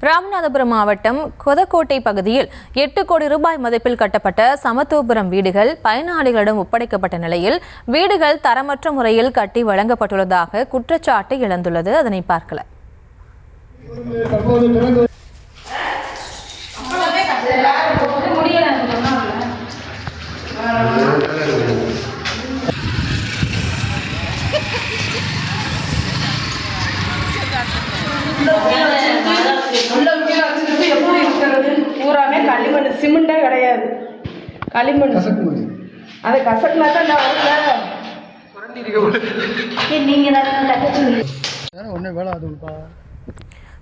ராமநாதபுரம் மாவட்டம் கொதக்கோட்டை பகுதியில் 8 கோடி ரூபாய் மதிப்பில் கட்டப்பட்ட சமத்துவபுரம் வீடுகள் பயனாளிகளிடம் ஒப்படைக்கப்பட்ட நிலையில் வீடுகள் தரமற்ற முறையில் கட்டி வழங்கப்பட்டுள்ளதாக குற்றச்சாட்டு எழுந்துள்ளது. அதனை பார்க்கலாம். பூராமே களிமண், சிமெண்டே கிடையாது. களிமண் அதை கசக்குனா தான்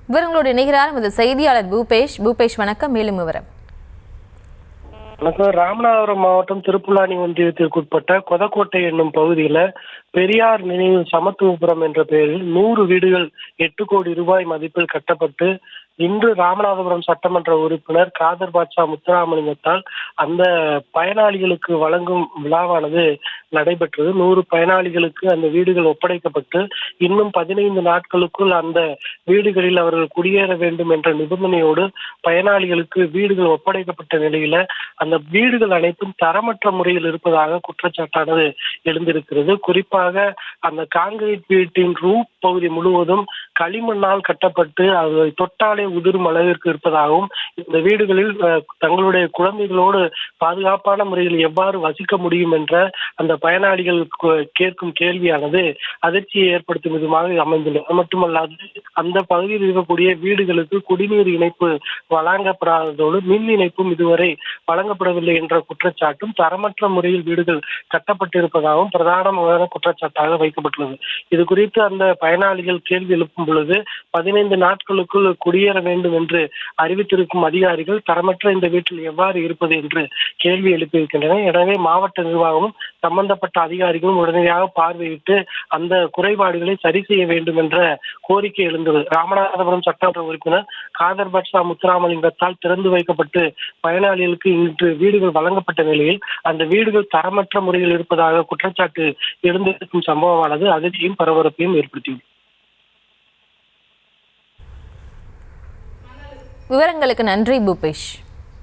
விவரங்களோடு இணைகிறார் நமது செய்தியாளர் பூபேஷ். வணக்கம். மேலும் விவரம். ராமநாதபுரம் மாவட்டம் திருப்புலானி ஒன்றியத்திற்குட்பட்ட கொதக்கோட்டை என்னும் பகுதியில பெரியார் நினைவு சமத்துவபுரம் என்ற பெயரில் 100 வீடுகள் 8 கோடி ரூபாய் மதிப்பில் கட்டப்பட்டு இன்று ராமநாதபுரம் சட்டமன்ற உறுப்பினர் காதர் பாட்ஷா முத்துராமலிங்கத்தால் அந்த பயனாளிகளுக்கு வழங்கும் விழாவானது நடைபெற்றது. 100 பயனாளிகளுக்கு அந்த வீடுகள் ஒப்படைக்கப்பட்டு இன்னும் 15 நாட்களுக்குள் அந்த வீடுகளில் அவர்கள் குடியேற வேண்டும் என்ற நிபந்தனையோடு பயனாளிகளுக்கு வீடுகள் ஒப்படைக்கப்பட்ட நிலையில அந்த வீடுகள் அனைத்தும் தரமற்ற முறையில் இருப்பதாக குற்றச்சாட்டானது எழுந்திருக்கிறது. குறிப்பாக அந்த கான்கிரீட் வீட்டின் ரூப் பகுதி முழுவதும் களிமண்ணால் கட்டப்பட்டு அதை தொட்டாலே உதிரும் அளவிற்கு இருப்பதாகவும் இந்த வீடுகளில் தங்களுடைய குழந்தைகளோடு பாதுகாப்பான முறையில் எவ்வாறு வசிக்க முடியும் என்ற அந்த பயனாளிகள் கேட்கும் கேள்வியானது அதிர்ச்சியை ஏற்படுத்தும் விதமாக அமைந்துள்ளது. அது மட்டுமல்லாது அந்த பகுதியில் இருக்கக்கூடிய வீடுகளுக்கு குடிநீர் இணைப்பு வழங்கப்படாததோடு மின் இணைப்பும் இதுவரை வழங்கப்படவில்லை என்ற குற்றச்சாட்டும் தரமற்ற முறையில் வீடுகள் கட்டப்பட்டிருப்பதாகவும் பிரதானமான குற்றச்சாட்டாக வைக்கப்பட்டுள்ளது. இது குறித்து அந்த பயனாளிகள் கேள்வி எழுப்பும் பொழுது 15 நாட்களுக்குள் குடியேற வேண்டும் என்று அறிவித்திருக்கும் அதிகாரிகள் தரமற்ற இந்த வீட்டில் எவ்வாறு இருப்பது என்று கேள்வி எழுப்பியிருக்கின்றனர். எனவே மாவட்ட நிர்வாகமும் சம்பந்தப்பட்ட அதிகாரிகளும் உடனடியாக பார்வையிட்டு அந்த குறைபாடுகளை சரி செய்ய வேண்டும் என்ற கோரிக்கை எழுந்தது. ராமநாதபுரம் சட்டமன்ற உறுப்பினர் காதர் பாட்ஷா முத்துராமலிங்கத்தால் திறந்து வைக்கப்பட்டு பயனாளிகளுக்கு இன்று வீடுகள் வழங்கப்பட்ட நிலையில் அந்த வீடுகள் தரமற்ற முறையில் இருப்பதாக குற்றச்சாட்டு எழுந்திருக்கும் சம்பவமானது அதிர்ச்சியும் பரபரப்பையும் ஏற்படுத்தியது. விவரங்களுக்கு நன்றி பூபேஷ்.